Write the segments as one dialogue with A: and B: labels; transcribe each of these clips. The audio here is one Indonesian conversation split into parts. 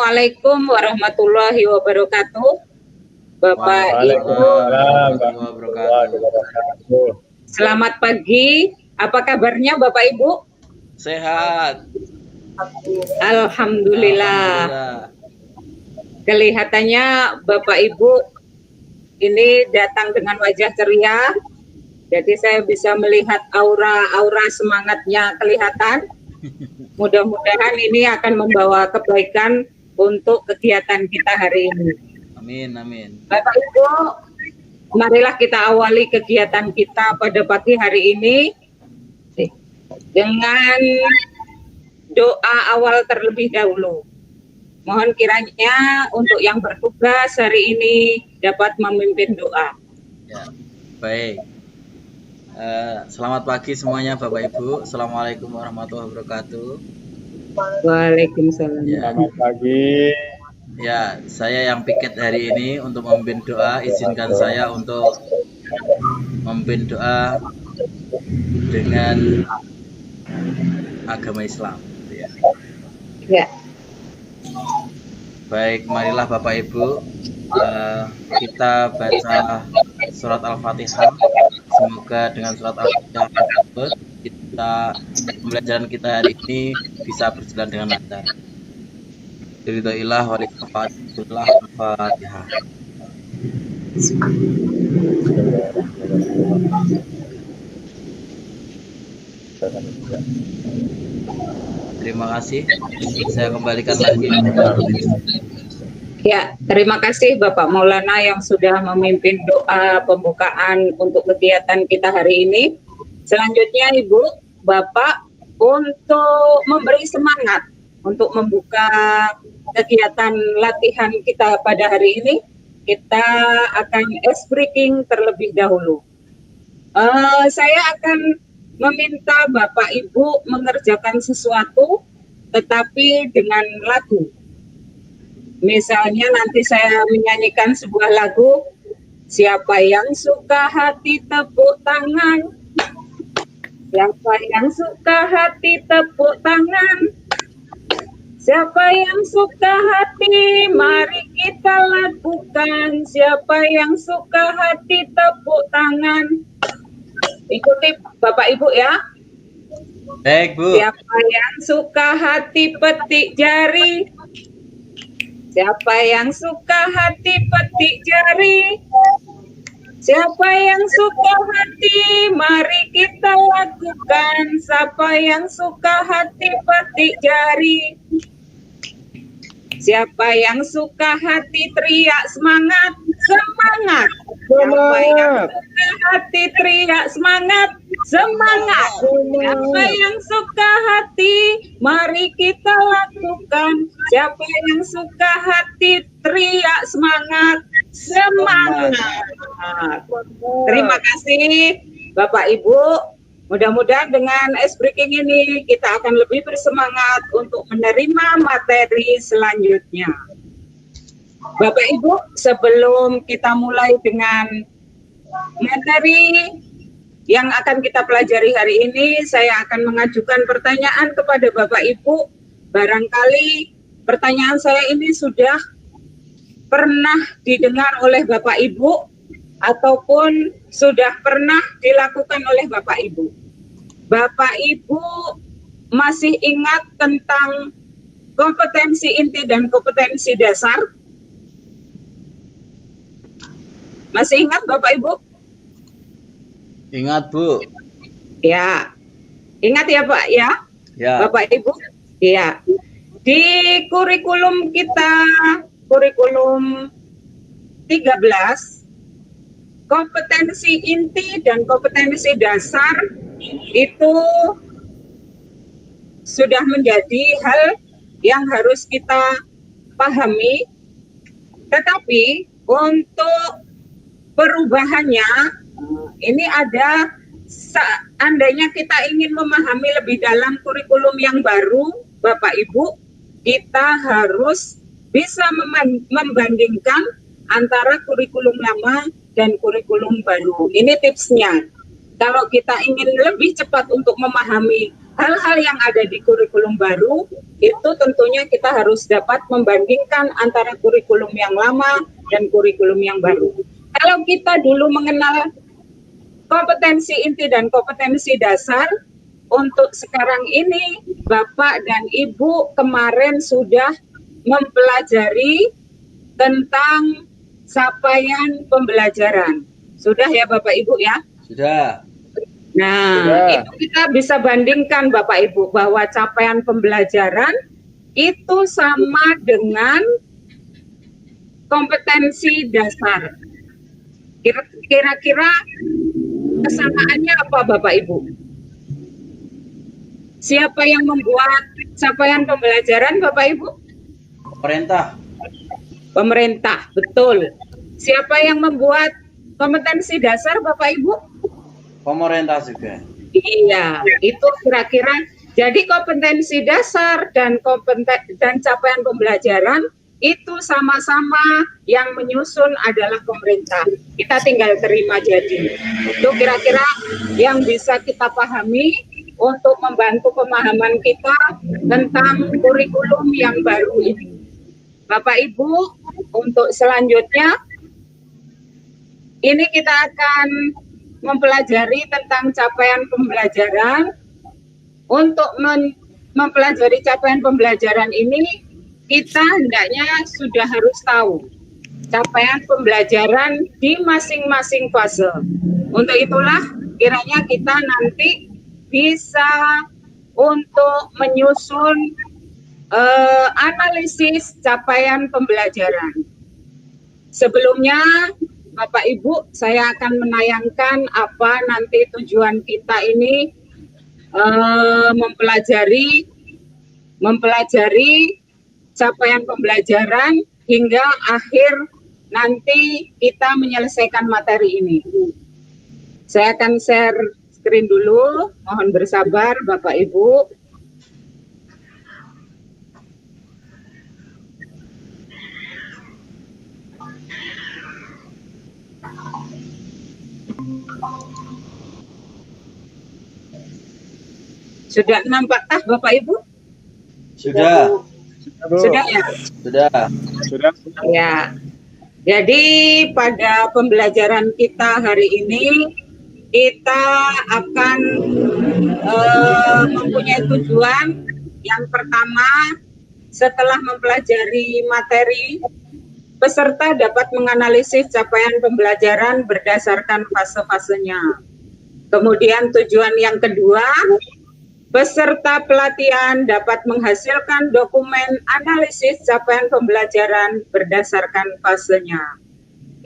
A: Assalamualaikum warahmatullahi wabarakatuh. Bapak Ibu, selamat pagi. Apa kabarnya Bapak Ibu?
B: Sehat.
A: Alhamdulillah. Kelihatannya Bapak Ibu ini datang dengan wajah ceria. Jadi saya bisa melihat aura semangatnya kelihatan. Mudah-mudahan ini akan membawa kebaikan untuk kegiatan kita hari ini.
B: Amin, amin.
A: Bapak Ibu, marilah kita awali kegiatan kita pada pagi hari ini dengan doa awal terlebih dahulu. Mohon kiranya untuk yang bertugas hari ini dapat memimpin doa.
B: Ya, baik. Selamat pagi semuanya Bapak Ibu. Assalamualaikum warahmatullahi wabarakatuh.
A: Waalaikumsalam.
C: Ya. Selamat pagi.
B: Ya, saya yang piket hari ini untuk memimpin doa. Izinkan saya untuk memimpin doa dengan agama Islam.
A: Ya.
B: Baik, marilah Bapak Ibu kita baca surat Al-Fatihah. Semoga dengan surat Al-Fatihah tersebut pembelajaran kita hari ini bisa berjalan dengan lancar. Ridhoillah walifaqatullah Al-Fatihah. Terima kasih. Saya kembalikan lagi.
A: Ya, terima kasih Bapak Maulana yang sudah memimpin doa pembukaan untuk kegiatan kita hari ini. Selanjutnya Ibu, Bapak untuk memberi semangat untuk membuka kegiatan latihan kita pada hari ini, kita akan ice breaking terlebih dahulu. Saya akan meminta Bapak Ibu mengerjakan sesuatu tetapi dengan lagu. Misalnya nanti saya menyanyikan sebuah lagu, siapa yang suka hati tepuk tangan, siapa yang suka hati tepuk tangan, siapa yang suka hati mari kita lakukan, siapa yang suka hati tepuk tangan. Ikuti Bapak Ibu ya.
B: Baik Bu.
A: Siapa yang suka hati petik jari, siapa yang suka hati petik jari, siapa yang suka hati mari kita lakukan, siapa yang suka hati petik jari, siapa yang suka hati teriak semangat, semangat, siapa yang suka hati teriak semangat, semangat, siapa yang suka hati mari kita lakukan, siapa yang suka hati teriak semangat, semangat. Terima kasih Bapak Ibu. Mudah-mudahan dengan ice breaking ini kita akan lebih bersemangat untuk menerima materi selanjutnya. Bapak Ibu, sebelum kita mulai dengan materi yang akan kita pelajari hari ini, saya akan mengajukan pertanyaan kepada Bapak Ibu. Barangkali pertanyaan saya ini sudah pernah didengar oleh Bapak Ibu ataupun sudah pernah dilakukan oleh Bapak Ibu. Bapak Ibu masih ingat tentang kompetensi inti dan kompetensi dasar? Masih ingat Bapak Ibu?
B: Ingat Bu.
A: Ya, ingat ya Pak ya?
B: Ya.
A: Bapak Ibu? Ya. Di kurikulum kita, kurikulum 13, kompetensi inti dan kompetensi dasar itu sudah menjadi hal yang harus kita pahami, tetapi untuk perubahannya ini ada, seandainya kita ingin memahami lebih dalam kurikulum yang baru, Bapak Ibu, kita harus bisa membandingkan antara kurikulum lama dan kurikulum baru. Ini tipsnya. Kalau kita ingin lebih cepat untuk memahami hal-hal yang ada di kurikulum baru itu tentunya kita harus dapat membandingkan antara kurikulum yang lama dan kurikulum yang baru. Kalau kita dulu mengenal kompetensi inti dan kompetensi dasar, untuk sekarang ini Bapak dan Ibu kemarin sudah mempelajari tentang capaian pembelajaran. Sudah ya Bapak Ibu ya?
B: Sudah.
A: Nah, itu kita bisa bandingkan Bapak Ibu bahwa capaian pembelajaran itu sama dengan kompetensi dasar. Kira-kira kesamaannya apa Bapak Ibu? Siapa yang membuat capaian pembelajaran Bapak Ibu?
B: Pemerintah.
A: Pemerintah, betul. Siapa yang membuat kompetensi dasar Bapak Ibu?
B: Pemerintah juga.
A: Iya, itu kira-kira. Jadi kompetensi dasar dan capaian pembelajaran itu sama-sama yang menyusun adalah pemerintah. Kita tinggal terima jadi. Itu kira-kira yang bisa kita pahami untuk membantu pemahaman kita tentang kurikulum yang baru ini. Bapak Ibu, untuk selanjutnya ini kita akan mempelajari tentang capaian pembelajaran. Untuk mempelajari capaian pembelajaran ini, kita hendaknya sudah harus tahu capaian pembelajaran di masing-masing fase. Untuk itulah kiranya kita nanti bisa untuk menyusun analisis capaian pembelajaran. Sebelumnya, Bapak Ibu, saya akan menayangkan apa nanti tujuan kita ini mempelajari capaian pembelajaran hingga akhir nanti kita menyelesaikan materi ini. Saya akan share screen dulu, mohon bersabar Bapak Ibu. Sudah nampak Bapak Ibu?
B: Sudah.
A: Sudah ya?
B: Sudah.
A: Ya. Jadi pada pembelajaran kita hari ini kita akan mempunyai tujuan. Yang pertama, setelah mempelajari materi, peserta dapat menganalisis capaian pembelajaran berdasarkan fase-fasenya. Kemudian tujuan yang kedua, peserta pelatihan dapat menghasilkan dokumen analisis capaian pembelajaran berdasarkan fasenya.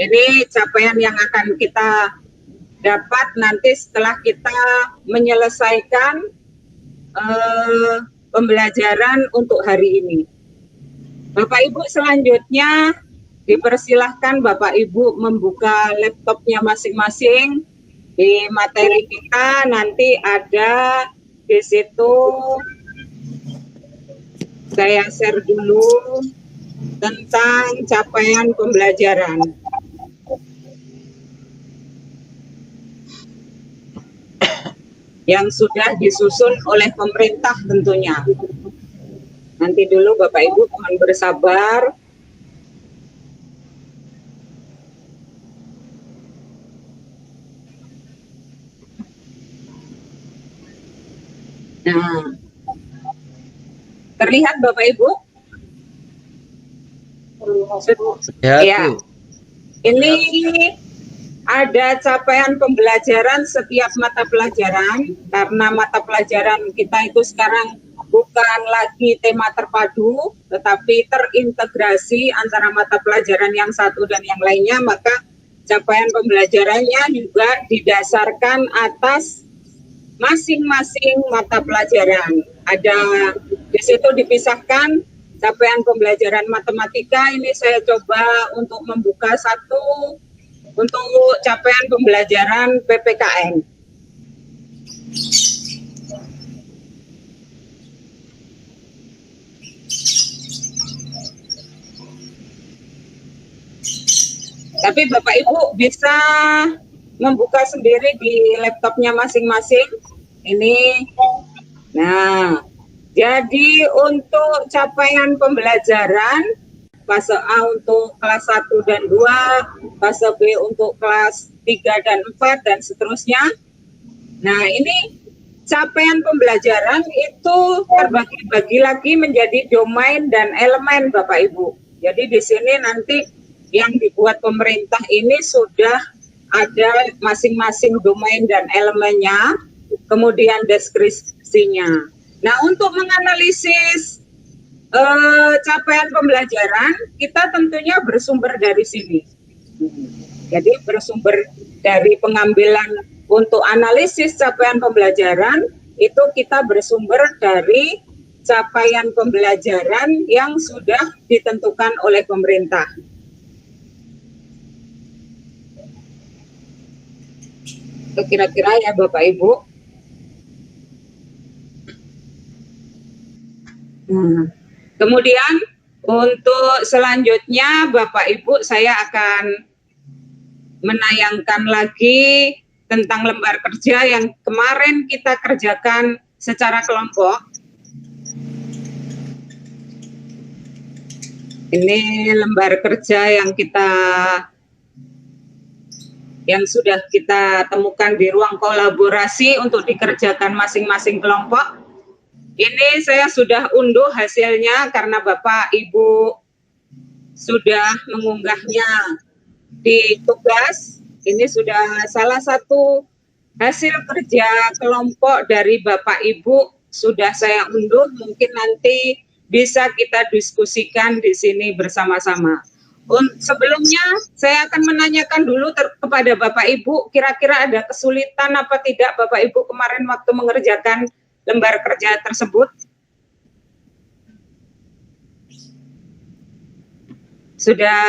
A: Ini capaian yang akan kita dapat nanti setelah kita menyelesaikan pembelajaran untuk hari ini. Bapak Ibu, selanjutnya dipersilahkan Bapak Ibu membuka laptopnya masing-masing. Di materi kita nanti ada di situ, saya share dulu tentang capaian pembelajaran. Yang sudah disusun oleh pemerintah tentunya. Nanti dulu Bapak Ibu mohon bersabar. Nah, terlihat Bapak Ibu? Ya. Ini ada capaian pembelajaran setiap mata pelajaran, karena mata pelajaran kita itu sekarang bukan lagi tema terpadu, tetapi terintegrasi antara mata pelajaran yang satu dan yang lainnya, maka capaian pembelajarannya juga didasarkan atas masing-masing mata pelajaran. Ada di situ dipisahkan capaian pembelajaran matematika. Ini saya coba untuk membuka satu untuk capaian pembelajaran PPKN. Tapi Bapak Ibu bisa membuka sendiri di laptopnya masing-masing. Ini Nah, jadi untuk capaian pembelajaran fase A untuk kelas 1 dan 2, fase B untuk kelas 3 dan 4 dan seterusnya. Nah, ini capaian pembelajaran itu terbagi-bagi lagi menjadi domain dan elemen Bapak Ibu. Jadi di sini nanti yang dibuat pemerintah ini sudah ada masing-masing domain dan elemennya, kemudian deskripsinya. Nah, untuk menganalisis capaian pembelajaran, kita tentunya bersumber dari sini. Jadi bersumber dari pengambilan untuk analisis capaian pembelajaran, itu kita bersumber dari capaian pembelajaran yang sudah ditentukan oleh pemerintah. Kira-kira ya Bapak Ibu. Kemudian untuk selanjutnya Bapak Ibu saya akan menayangkan lagi tentang lembar kerja yang kemarin kita kerjakan secara kelompok. Ini lembar kerja yang sudah kita temukan di ruang kolaborasi untuk dikerjakan masing-masing kelompok. Ini saya sudah unduh hasilnya karena Bapak Ibu sudah mengunggahnya di tugas. Ini sudah salah satu hasil kerja kelompok dari Bapak Ibu sudah saya unduh, mungkin nanti bisa kita diskusikan di sini bersama-sama. Sebelumnya saya akan menanyakan dulu kepada Bapak Ibu, kira-kira ada kesulitan apa tidak Bapak Ibu kemarin waktu mengerjakan lembar kerja tersebut? Sudah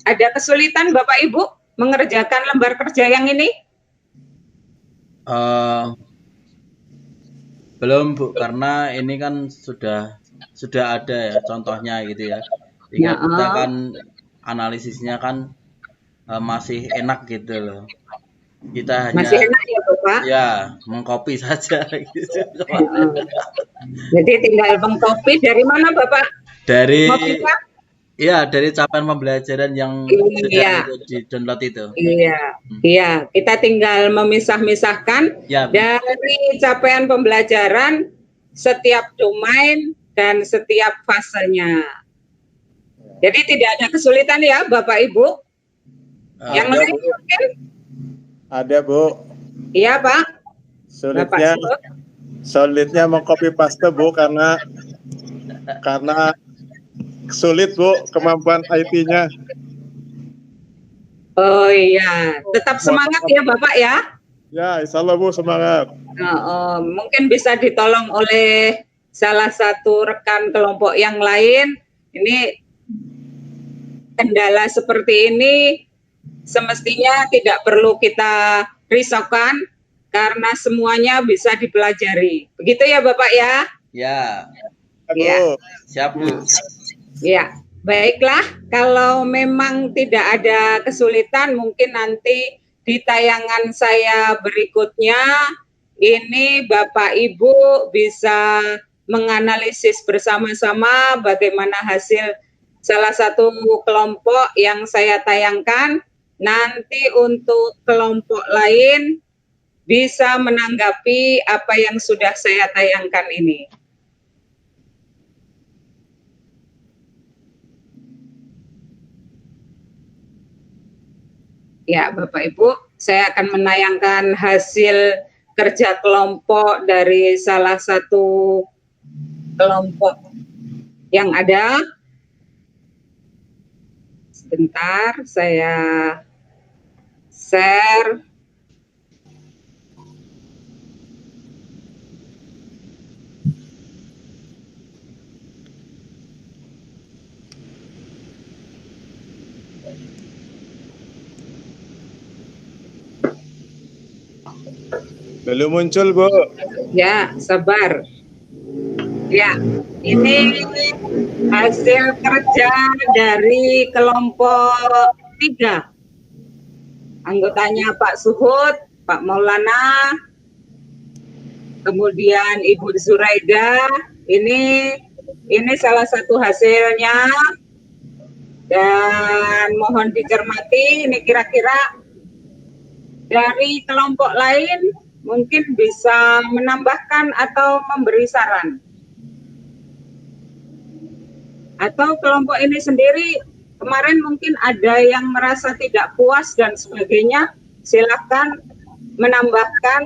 A: ada kesulitan Bapak Ibu mengerjakan lembar kerja yang ini?
B: Belum Bu, karena ini kan sudah ada ya contohnya gitu ya. Tinggal kita kan analisisnya kan masih enak gitu loh. Kita hanya
A: masih enak ya Bapak?
B: Ya, mengcopy saja gitu.
A: Jadi tinggal mengcopy dari mana Bapak?
B: Dari dari capaian pembelajaran yang sudah di-download itu.
A: Iya, kita tinggal memisah-misahkan dari capaian pembelajaran setiap domain dan setiap fasenya. Jadi tidak ada kesulitan ya Bapak Ibu? Yang lain mungkin?
C: Ada Bu.
A: Iya Pak.
C: Sulitnya mengcopy paste Bu karena sulit Bu kemampuan IT-nya.
A: Oh iya, tetap semangat ya Bapak ya.
C: Ya, insya Allah Bu semangat.
A: Mungkin bisa ditolong oleh salah satu rekan kelompok yang lain. Ini kendala seperti ini semestinya tidak perlu kita risaukan karena semuanya bisa dipelajari. Begitu ya Bapak ya?
B: Ya.
A: Ya.
B: Siap Bu.
A: Ya, baiklah. Kalau memang tidak ada kesulitan, mungkin nanti di tayangan saya berikutnya, ini Bapak Ibu bisa menganalisis bersama-sama bagaimana hasil salah satu kelompok yang saya tayangkan. Nanti untuk kelompok lain bisa menanggapi apa yang sudah saya tayangkan ini. Ya, Bapak Ibu, saya akan menayangkan hasil kerja kelompok dari salah satu kelompok yang ada. Sebentar, saya share.
C: Belum muncul Bu.
A: Ya, sabar. Ya, ini hasil kerja dari kelompok 3. Anggotanya Pak Suhud, Pak Maulana, kemudian Ibu Zuraida. Ini salah satu hasilnya, dan mohon dicermati. Ini kira-kira dari kelompok lain mungkin bisa menambahkan atau memberi saran. Atau kelompok ini sendiri kemarin mungkin ada yang merasa tidak puas dan sebagainya, silakan menambahkan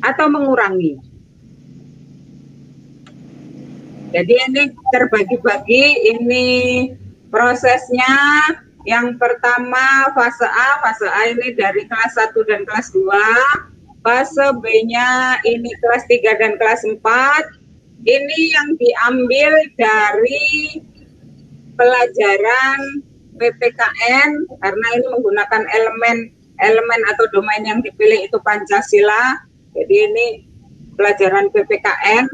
A: atau mengurangi. Jadi ini terbagi-bagi, ini prosesnya. Yang pertama fase A ini dari kelas 1 dan kelas 2. Fase B-nya ini kelas 3 dan kelas 4. Ini yang diambil dari pelajaran PPKN, karena ini menggunakan elemen atau domain yang dipilih itu Pancasila. Jadi ini pelajaran PPKN.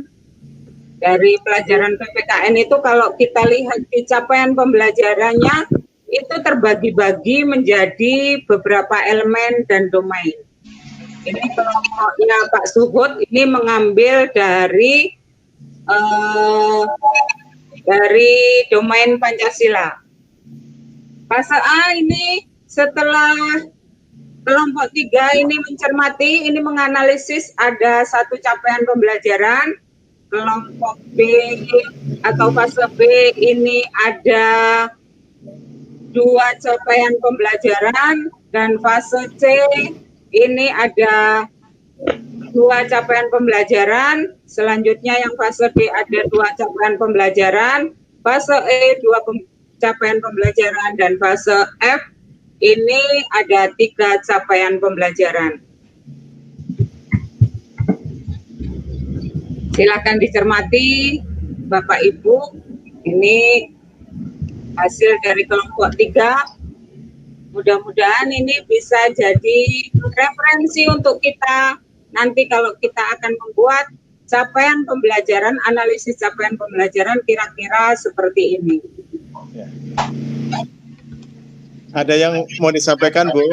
A: Dari pelajaran PPKN itu kalau kita lihat di capaian pembelajarannya itu terbagi-bagi menjadi beberapa elemen dan domain. Ini kelompoknya Pak Suhud ini mengambil dari domain Pancasila. Fase A ini setelah kelompok 3 ini mencermati, ini menganalisis ada satu capaian pembelajaran. Kelompok B atau fase B ini ada 2 capaian pembelajaran, dan fase C ini ada 2 capaian pembelajaran. Selanjutnya yang fase D ada 2 capaian pembelajaran, fase E 2 capaian pembelajaran, dan fase F ini ada 3 capaian pembelajaran. Silakan dicermati Bapak Ibu. Ini hasil dari kelompok 3. Mudah-mudahan ini bisa jadi referensi untuk kita nanti kalau kita akan membuat capaian pembelajaran, analisis capaian pembelajaran kira-kira seperti ini.
C: Ya. Ada yang mau disampaikan, Bu?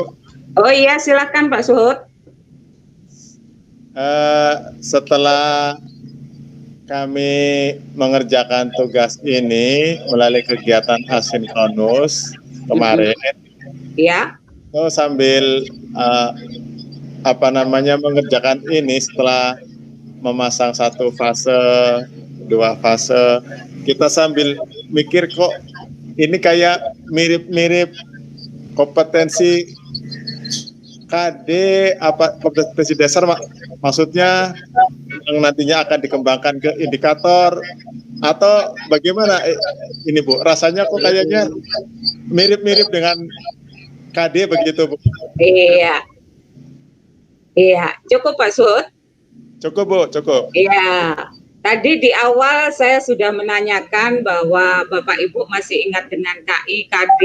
A: Oh iya, silakan Pak Suhud.
C: Setelah kami mengerjakan tugas ini melalui kegiatan asinkronus kemarin,
A: Ya.
C: so, sambil mengerjakan ini, setelah memasang 1 fase, 2 fase, kita sambil mikir kok ini kayak mirip-mirip kompetensi KD kompetensi dasar, maksudnya yang nantinya akan dikembangkan ke indikator, atau bagaimana ini Bu? Rasanya kok kayaknya mirip-mirip dengan KD begitu, Bu?
A: Iya, cukup Pak Suhud?
C: Cukup, Bu, cukup.
A: Iya, tadi di awal saya sudah menanyakan bahwa Bapak Ibu masih ingat dengan KI, KD,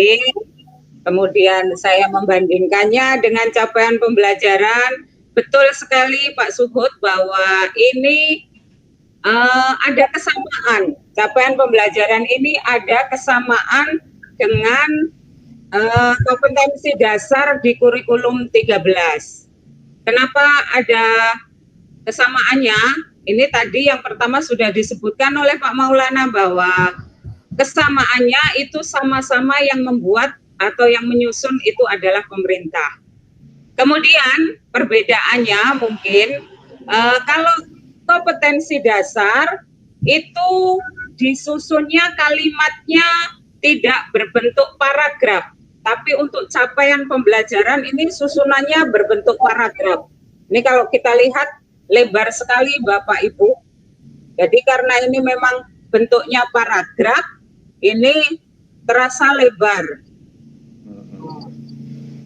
A: kemudian saya membandingkannya dengan capaian pembelajaran. Betul sekali Pak Suhud bahwa ini ada kesamaan. Capaian pembelajaran ini ada kesamaan dengan kompetensi dasar di kurikulum 13. Kenapa ada kesamaannya? Ini tadi yang pertama sudah disebutkan oleh Pak Maulana bahwa kesamaannya itu sama-sama yang membuat atau yang menyusun itu adalah pemerintah. Kemudian perbedaannya mungkin kalau kompetensi dasar itu disusunnya kalimatnya tidak berbentuk paragraf, tapi untuk capaian pembelajaran ini susunannya berbentuk paragraf. Ini kalau kita lihat lebar sekali Bapak Ibu. Jadi karena ini memang bentuknya paragraf, ini terasa lebar.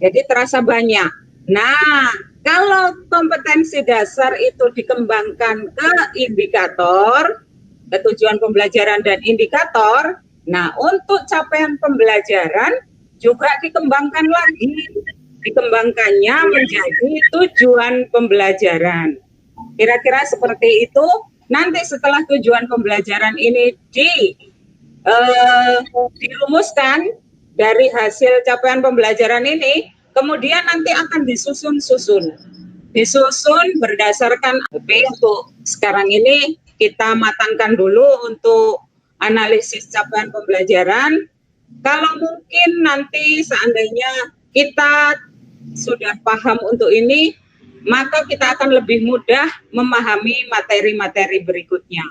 A: Jadi terasa banyak. Nah, kalau kompetensi dasar itu dikembangkan ke indikator, ke tujuan pembelajaran dan indikator, nah untuk capaian pembelajaran juga dikembangkan lagi. Dikembangkannya menjadi tujuan pembelajaran. Kira-kira seperti itu. Nanti setelah tujuan pembelajaran ini dirumuskan, dari hasil capaian pembelajaran ini kemudian nanti akan disusun berdasarkan untuk sekarang ini kita matangkan dulu untuk analisis capaian pembelajaran. Kalau mungkin nanti seandainya kita sudah paham untuk ini, maka kita akan lebih mudah memahami materi-materi berikutnya.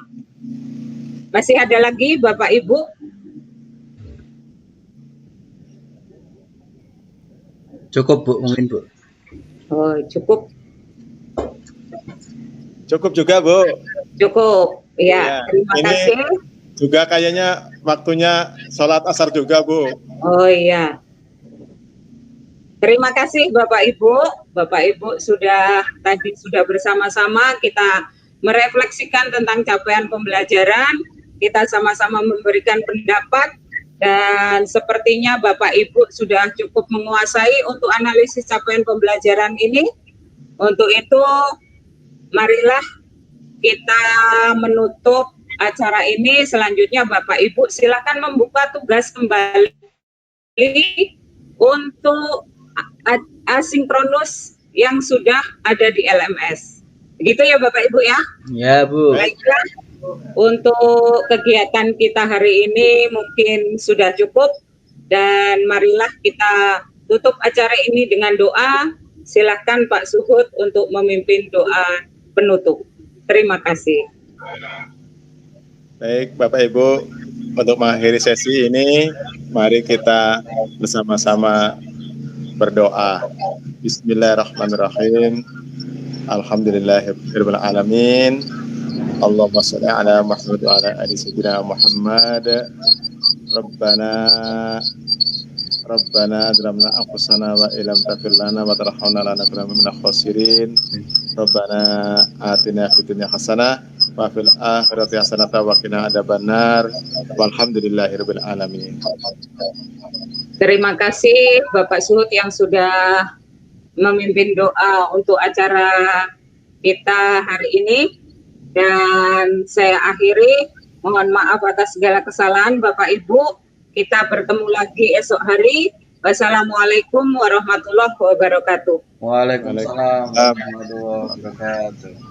A: Masih ada lagi Bapak Ibu?
B: Cukup Bu, mungkin Bu.
A: Oh, cukup.
C: Cukup juga, Bu.
A: Cukup.
C: Ya,
A: Ya, terima
C: ini
A: kasih.
C: juga kayaknya waktunya sholat asar juga, Bu.
A: Oh iya. Terima kasih Bapak Ibu. Bapak Ibu tadi sudah bersama-sama kita merefleksikan tentang capaian pembelajaran. Kita sama-sama memberikan pendapat dan sepertinya Bapak Ibu sudah cukup menguasai untuk analisis capaian pembelajaran ini. Untuk itu marilah kita menutup acara ini. Selanjutnya Bapak Ibu silakan membuka tugas kembali untuk asinkronus yang sudah ada di LMS. Begitu ya Bapak Ibu ya?
B: Ya Bu.
A: Baiklah, untuk kegiatan kita hari ini mungkin sudah cukup dan marilah kita tutup acara ini dengan doa. Silakan Pak Suhud untuk memimpin doa penutup. Terima kasih.
C: Baik, Bapak Ibu, untuk mengakhiri sesi ini, mari kita bersama-sama berdoa. Bismillahirrahmanirrahim. Alhamdulillahirabbil alamin. Allahumma shalli ala Muhammad wa ala ali sayyidina Muhammad. Rabbana zalamna anfusana wa illam taghfir lana wa tarhamna lanakunanna minal khasirin. Rabbana atina fid dunya hasanah wa fil akhirati hasanah wa qina adzabannar. Walhamdulillahirabbil alamin.
A: Terima kasih Bapak Suhud yang sudah memimpin doa untuk acara kita hari ini. Dan saya akhiri, mohon maaf atas segala kesalahan Bapak Ibu. Kita bertemu lagi esok hari. Wassalamualaikum warahmatullahi wabarakatuh.
B: Waalaikumsalam warahmatullahi wabarakatuh.